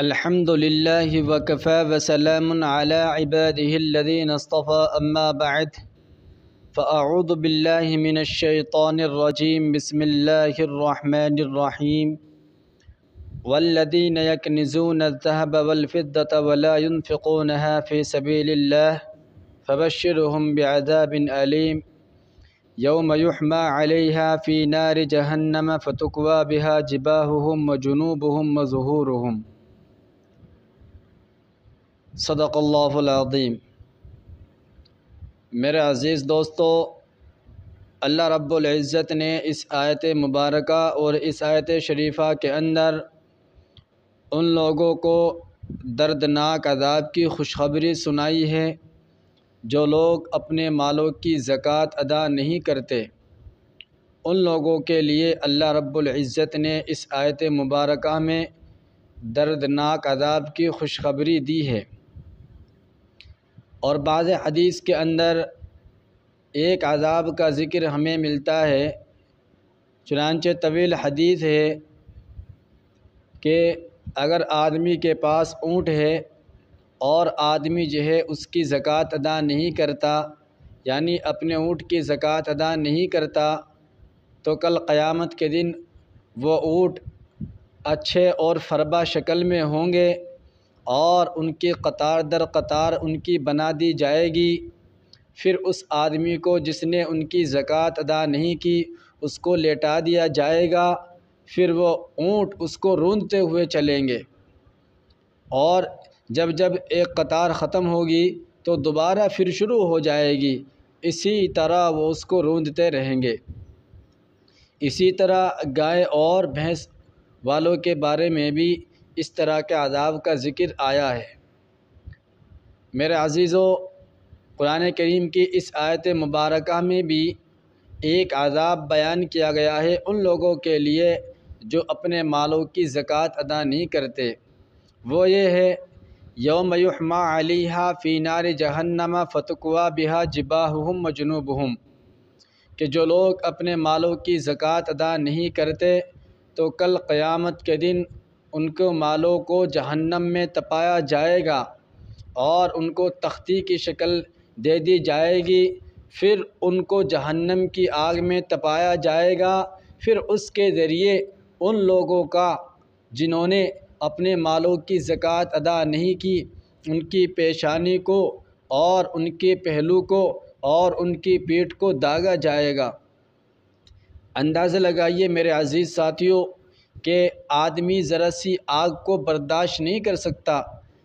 الحمد لله وكفى وسلام على عباده الذين اصطفى أما بعد فأعوذ بالله من الشيطان الرجيم بسم الله الرحمن الرحيم والذين يكنزون الذهب والفضة ولا ينفقونها في سبيل الله فبشرهم بعذاب أليم يوم يحمى عليها في نار جهنم فتكوى بها جباههم وجنوبهم وظهورهم صدق اللہ العظیم۔ میرے عزیز دوستو، اللہ رب العزت نے اس آیت مبارکہ اور اس آیت شریفہ کے اندر ان لوگوں کو دردناک عذاب کی خوشخبری سنائی ہے جو لوگ اپنے مالوں کی زکوٰۃ ادا نہیں کرتے۔ ان لوگوں کے لیے اللہ رب العزت نے اس آیت مبارکہ میں دردناک عذاب کی خوشخبری دی ہے، اور بعض حدیث کے اندر ایک عذاب کا ذکر ہمیں ملتا ہے۔ چنانچہ طویل حدیث ہے کہ اگر آدمی کے پاس اونٹ ہے اور آدمی جو ہے اس کی زکوٰۃ ادا نہیں کرتا، یعنی اپنے اونٹ کی زکوٰۃ ادا نہیں کرتا، تو کل قیامت کے دن وہ اونٹ اچھے اور فربا شکل میں ہوں گے اور ان کی قطار در قطار ان کی بنا دی جائے گی۔ پھر اس آدمی کو جس نے ان کی زکوٰۃ ادا نہیں کی اس کو لیٹا دیا جائے گا، پھر وہ اونٹ اس کو روندتے ہوئے چلیں گے، اور جب ایک قطار ختم ہوگی تو دوبارہ پھر شروع ہو جائے گی، اسی طرح وہ اس کو روندتے رہیں گے۔ اسی طرح گائے اور بھینس والوں کے بارے میں بھی اس طرح کے عذاب کا ذکر آیا ہے۔ میرے عزیزو، قرآن کریم کی اس آیت مبارکہ میں بھی ایک عذاب بیان کیا گیا ہے ان لوگوں کے لیے جو اپنے مالوں کی زکوٰۃ ادا نہیں کرتے۔ وہ یہ ہے یوم یحمى علیہا فی نار جہنم فتکوی بہا جباہہم وجنوبہم، کہ جو لوگ اپنے مالوں کی زکوٰۃ ادا نہیں کرتے تو کل قیامت کے دن ان کو مالوں کو جہنم میں تپایا جائے گا اور ان کو تختی کی شکل دے دی جائے گی، پھر ان کو جہنم کی آگ میں تپایا جائے گا۔ پھر اس کے ذریعے ان لوگوں کا جنہوں نے اپنے مالوں کی زکوٰۃ ادا نہیں کی، ان کی پیشانی کو اور ان کے پہلو کو اور ان کی پیٹھ کو داغا جائے گا۔ اندازہ لگائیے میرے عزیز ساتھیوں کہ آدمی ذرا سی آگ کو برداشت نہیں کر سکتا۔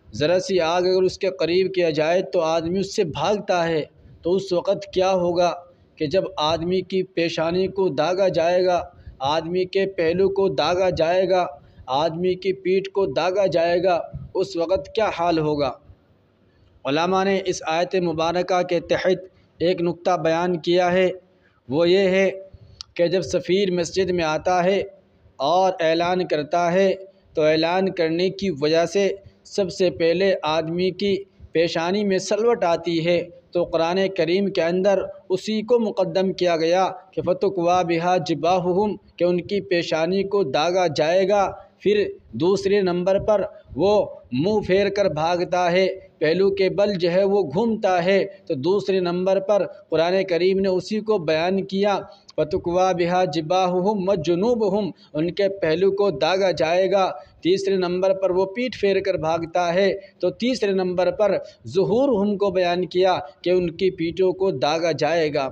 ذرا سی آگ اگر اس کے قریب کیا جائے تو آدمی اس سے بھاگتا ہے، تو اس وقت کیا ہوگا کہ جب آدمی کی پیشانی کو داغا جائے گا، آدمی کے پہلو کو داغا جائے گا، آدمی کی پیٹھ کو داغا جائے گا، اس وقت کیا حال ہوگا؟ علماء نے اس آیت مبارکہ کے تحت ایک نقطہ بیان کیا ہے، وہ یہ ہے کہ جب سفیر مسجد میں آتا ہے اور اعلان کرتا ہے تو اعلان کرنے کی وجہ سے سب سے پہلے آدمی کی پیشانی میں سلوٹ آتی ہے، تو قرآن کریم کے اندر اسی کو مقدم کیا گیا کہ فتکوی بہا جباہہم، کہ ان کی پیشانی کو داغا جائے گا۔ پھر دوسرے نمبر پر وہ منہ پھیر کر بھاگتا ہے، پہلو کے بل جو ہے وہ گھومتا ہے، تو دوسرے نمبر پر قرآن کریم نے اسی کو بیان کیا فَتُكْوَى بِهَا جِبَاهُهُمْ وَجُنُوبُهُمْ، ان کے پہلو کو داغا جائے گا۔ تیسرے نمبر پر وہ پیٹھ پھیر کر بھاگتا ہے، تو تیسرے نمبر پر ظہورہم کو بیان کیا کہ ان کی پیٹھوں کو داغا جائے گا۔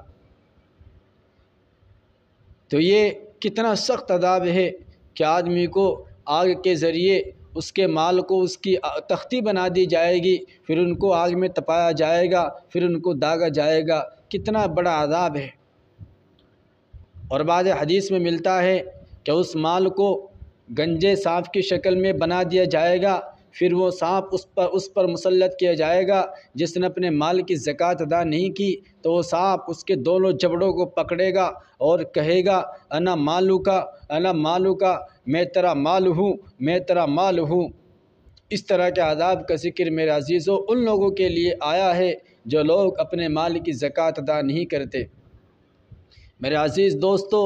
تو یہ کتنا سخت عذاب ہے کہ آدمی کو آگ کے ذریعے اس کے مال کو اس کی تختی بنا دی جائے گی، پھر ان کو آگ میں تپایا جائے گا، پھر ان کو داغا جائے گا۔ کتنا بڑا عذاب ہے۔ اور بعض حدیث میں ملتا ہے کہ اس مال کو گنجے سانپ کی شکل میں بنا دیا جائے گا، پھر وہ سانپ اس پر مسلط کیا جائے گا جس نے اپنے مال کی زکوٰۃ ادا نہیں کی، تو وہ سانپ اس کے دونوں جبڑوں کو پکڑے گا اور کہے گا انا مالو کا، میں تیرا مال ہوں، میں تیرا مال ہوں۔ اس طرح کے عذاب کا ذکر میرے عزیزو ان لوگوں کے لیے آیا ہے جو لوگ اپنے مال کی زکوٰۃ ادا نہیں کرتے۔ میرے عزیز دوستو،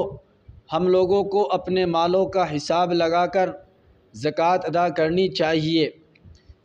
ہم لوگوں کو اپنے مالوں کا حساب لگا کر زکوٰۃ ادا کرنی چاہیے۔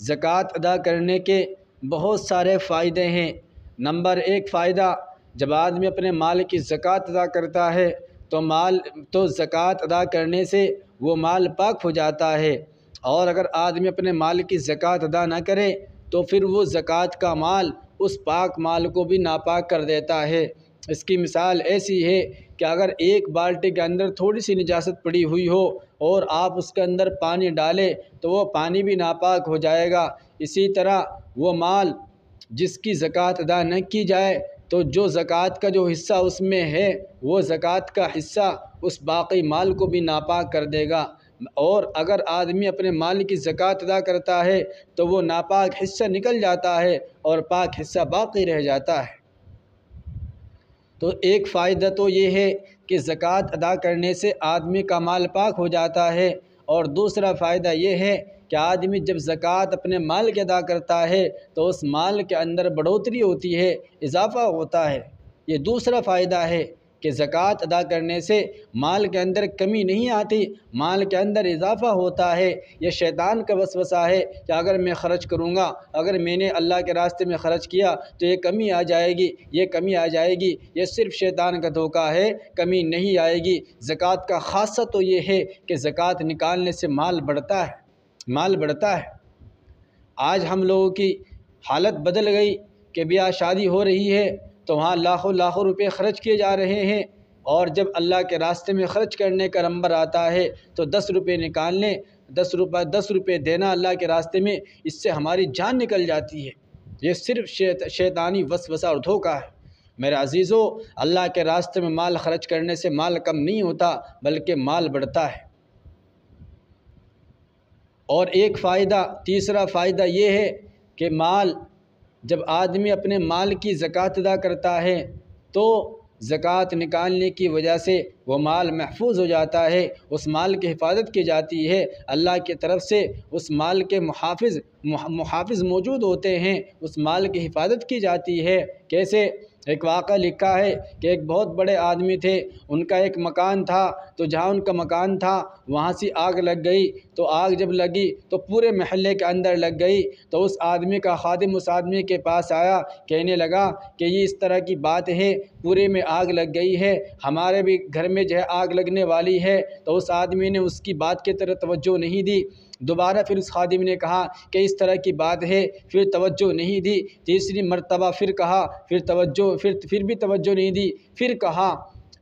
زکوٰۃ ادا کرنے کے بہت سارے فائدے ہیں۔ نمبر 1 فائدہ، جب آدمی اپنے مال کی زکوٰۃ ادا کرتا ہے تو زکوٰۃ ادا کرنے سے وہ مال پاک ہو جاتا ہے، اور اگر آدمی اپنے مال کی زکوٰۃ ادا نہ کرے تو پھر وہ زکوٰۃ کا مال اس پاک مال کو بھی ناپاک کر دیتا ہے۔ اس کی مثال ایسی ہے کہ اگر ایک بالٹی کے اندر تھوڑی سی نجاست پڑی ہوئی ہو اور آپ اس کے اندر پانی ڈالیں تو وہ پانی بھی ناپاک ہو جائے گا۔ اسی طرح وہ مال جس کی زکوٰۃ ادا نہ کی جائے تو جو زکوٰۃ کا جو حصہ اس میں ہے وہ زکوٰۃ کا حصہ اس باقی مال کو بھی ناپاک کر دے گا، اور اگر آدمی اپنے مال کی زکوٰۃ ادا کرتا ہے تو وہ ناپاک حصہ نکل جاتا ہے اور پاک حصہ باقی رہ جاتا ہے۔ تو ایک فائدہ تو یہ ہے کہ زکوٰۃ ادا کرنے سے آدمی کا مال پاک ہو جاتا ہے، اور دوسرا فائدہ یہ ہے کہ آدمی جب زکوٰۃ اپنے مال کے ادا کرتا ہے تو اس مال کے اندر بڑھوتری ہوتی ہے، اضافہ ہوتا ہے۔ یہ دوسرا فائدہ ہے کہ زکوٰۃ ادا کرنے سے مال کے اندر کمی نہیں آتی، مال کے اندر اضافہ ہوتا ہے۔ یہ شیطان کا وسوسہ ہے کہ اگر میں خرچ کروں گا، اگر میں نے اللہ کے راستے میں خرچ کیا تو یہ کمی آ جائے گی، یہ کمی آ جائے گی۔ یہ صرف شیطان کا دھوکہ ہے، کمی نہیں آئے گی۔ زکوٰۃ کا خاصہ تو یہ ہے کہ زکوٰۃ نکالنے سے مال بڑھتا ہے، مال بڑھتا ہے۔ آج ہم لوگوں کی حالت بدل گئی کہ بیاہ شادی ہو رہی ہے تو وہاں لاکھوں لاکھوں روپے خرچ کیے جا رہے ہیں، اور جب اللہ کے راستے میں خرچ کرنے کا نمبر آتا ہے تو 10 روپے نکال لیں، 10 روپے دینا اللہ کے راستے میں، اس سے ہماری جان نکل جاتی ہے۔ یہ صرف شیطانی وسوسہ اور دھوکہ ہے۔ میرے عزیزو، اللہ کے راستے میں مال خرچ کرنے سے مال کم نہیں ہوتا بلکہ مال بڑھتا ہے۔ اور ایک فائدہ، تیسرا فائدہ یہ ہے کہ جب آدمی اپنے مال کی زکوٰۃ ادا کرتا ہے تو زکوٰۃ نکالنے کی وجہ سے وہ مال محفوظ ہو جاتا ہے، اس مال کی حفاظت کی جاتی ہے، اللہ کی طرف سے اس مال کے محافظ موجود ہوتے ہیں، اس مال کی حفاظت کی جاتی ہے۔ کیسے؟ ایک واقعہ لکھا ہے کہ ایک بہت بڑے آدمی تھے، ان کا ایک مکان تھا، تو جہاں ان کا مکان تھا وہاں سے آگ لگ گئی، تو آگ جب لگی تو پورے محلے کے اندر لگ گئی، تو اس آدمی کا خادم اس آدمی کے پاس آیا، کہنے لگا کہ یہ اس طرح کی بات ہے، پورے میں آگ لگ گئی ہے، ہمارے بھی گھر میں جو ہے آگ لگنے والی ہے۔ تو اس آدمی نے اس کی بات کی طرف توجہ نہیں دی۔ دوبارہ پھر اس خادم نے کہا کہ اس طرح کی بات ہے، پھر توجہ نہیں دی۔ تیسری مرتبہ پھر کہا، پھر بھی توجہ نہیں دی۔ پھر کہا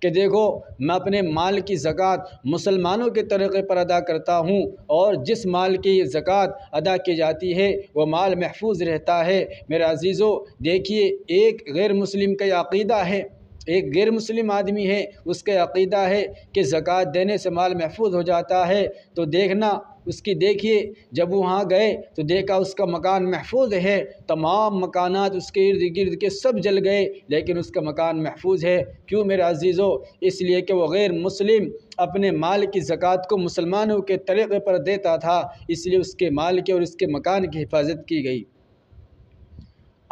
کہ دیکھو، میں اپنے مال کی زکوٰۃ مسلمانوں کے طریقے پر ادا کرتا ہوں، اور جس مال کی زکوٰۃ ادا کی جاتی ہے وہ مال محفوظ رہتا ہے۔ میرے عزیزو، دیکھیے، ایک غیر مسلم کا عقیدہ ہے، ایک غیر مسلم آدمی ہے، اس کا عقیدہ ہے کہ زکوٰۃ دینے سے مال محفوظ ہو جاتا ہے، تو دیکھیے جب وہاں گئے تو دیکھا اس کا مکان محفوظ ہے، تمام مکانات اس کے ارد گرد کے سب جل گئے لیکن اس کا مکان محفوظ ہے۔ کیوں میرے عزیزو؟ اس لیے کہ وہ غیر مسلم اپنے مال کی زکوٰۃ کو مسلمانوں کے طریقے پر دیتا تھا، اس لیے اس کے مال کی اور اس کے مکان کی حفاظت کی گئی۔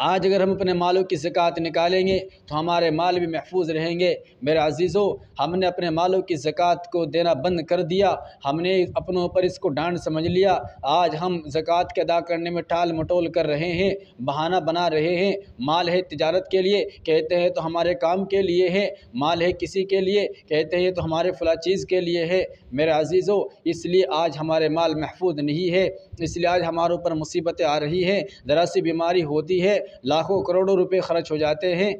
آج اگر ہم اپنے مالوں کی زکوٰۃ نکالیں گے تو ہمارے مال بھی محفوظ رہیں گے۔ میرے عزیزو، ہم نے اپنے مالوں کی زکوٰۃ کو دینا بند کر دیا، ہم نے اپنوں پر اس کو ڈانٹ سمجھ لیا۔ آج ہم زکوٰۃ کے ادا کرنے میں ٹال مٹول کر رہے ہیں، بہانہ بنا رہے ہیں۔ مال ہے تجارت کے لیے، کہتے ہیں تو ہمارے کام کے لیے ہے، مال ہے کسی کے لیے، کہتے ہیں تو ہمارے فلاں چیز کے لیے ہے۔ میرے عزیزو، اس لیے آج ہمارے مال محفوظ نہیں ہے، اس لیے آج ہمارے اوپر مصیبتیں آ رہی ہیں، ذرا سی بیماری ہوتی ہے، لاکھوں کروڑوں روپے خرچ ہو جاتے ہیں،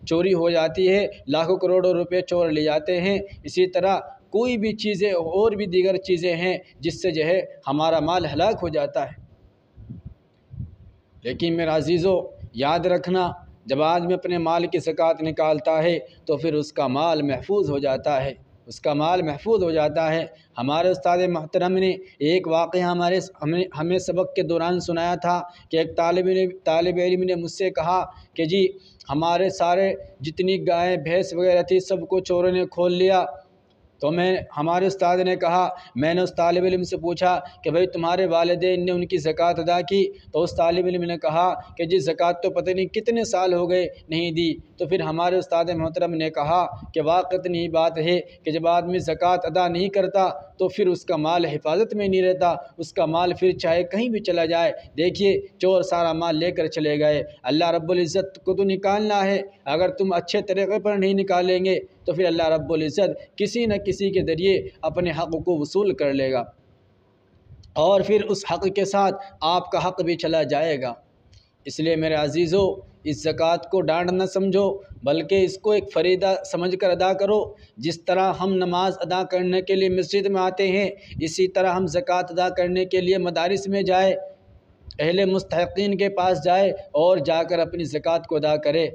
چوری ہو جاتی ہے، لاکھوں کروڑوں روپے چور لے جاتے ہیں۔ اسی طرح کوئی بھی چیزیں اور بھی دیگر چیزیں ہیں جس سے جو ہے ہمارا مال ہلاک ہو جاتا ہے۔ لیکن میرے عزیزو، یاد رکھنا، جب آدمی اپنے مال کی زکوٰۃ نکالتا ہے تو پھر اس کا مال محفوظ ہو جاتا ہے، اس کا مال محفوظ ہو جاتا ہے۔ ہمارے استاد محترم نے ایک واقعہ ہمیں سبق کے دوران سنایا تھا کہ ایک طالب علم نے مجھ سے کہا کہ جی، ہمارے سارے جتنی گائیں بھینس وغیرہ تھی سب کو چوروں نے کھول لیا، تو ہمارے استاد نے کہا، میں نے اس طالب علم سے پوچھا کہ بھئی تمہارے والدین نے ان کی زکوٰۃ ادا کی؟ تو اس طالب علم نے کہا کہ جی زکوٰۃ تو پتہ نہیں کتنے سال ہو گئے نہیں دی۔ تو پھر ہمارے استاد محترم نے کہا کہ واقعتاً یہ بات ہے کہ جب آدمی زکوٰۃ ادا نہیں کرتا تو پھر اس کا مال حفاظت میں نہیں رہتا، اس کا مال پھر چاہے کہیں بھی چلا جائے، دیکھیے چور سارا مال لے کر چلے گئے، اللہ رب العزت کو تو نکالنا ہے، اگر تم اچھے طریقے پر نہیں نکالیں گے تو پھر اللہ رب العزت کسی نہ کسی کے ذریعے اپنے حق کو وصول کر لے گا، اور پھر اس حق کے ساتھ آپ کا حق بھی چلا جائے گا۔ اس لیے میرے عزیزو، اس زکوٰۃ کو ڈانٹ نہ سمجھو، بلکہ اس کو ایک فریضہ سمجھ کر ادا کرو۔ جس طرح ہم نماز ادا کرنے کے لیے مسجد میں آتے ہیں، اسی طرح ہم زکوٰۃ ادا کرنے کے لیے مدارس میں جائے، اہل مستحقین کے پاس جائے اور جا کر اپنی زکوٰۃ کو ادا کرے۔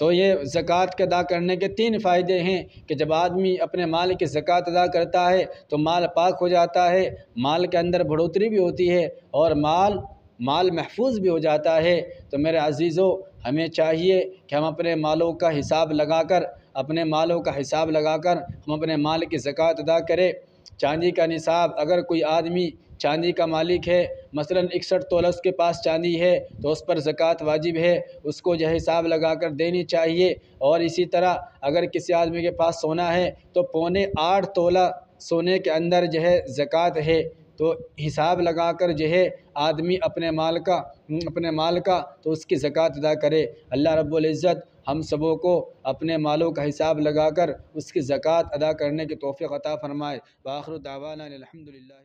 تو یہ زکوٰۃ کے ادا کرنے کے 3 فائدے ہیں کہ جب آدمی اپنے مال کی زکوٰۃ ادا کرتا ہے تو مال پاک ہو جاتا ہے، مال کے اندر بڑھوتری بھی ہوتی ہے، اور مال محفوظ بھی ہو جاتا ہے۔ تو میرے عزیزو، ہمیں چاہیے کہ ہم اپنے مالوں کا حساب لگا کر ہم اپنے مال کی زکوٰۃ ادا کریں۔ چاندی کا نصاب، اگر کوئی آدمی چاندی کا مالک ہے، مثلا 61 تولہ اس کے پاس چاندی ہے، تو اس پر زکوٰۃ واجب ہے، اس کو جو ہے حساب لگا کر دینی چاہیے۔ اور اسی طرح اگر کسی آدمی کے پاس سونا ہے تو 8.25 تولہ سونے کے اندر جو ہے زکوٰۃ ہے، تو حساب لگا کر جو ہے آدمی اپنے مال کا تو اس کی زکوٰۃ ادا کرے۔ اللہ رب العزت ہم سبوں کو اپنے مالوں کا حساب لگا کر اس کی زکوٰۃ ادا کرنے کی توفیق عطا فرمائے۔ وآخر دعوانا الحمدللہ۔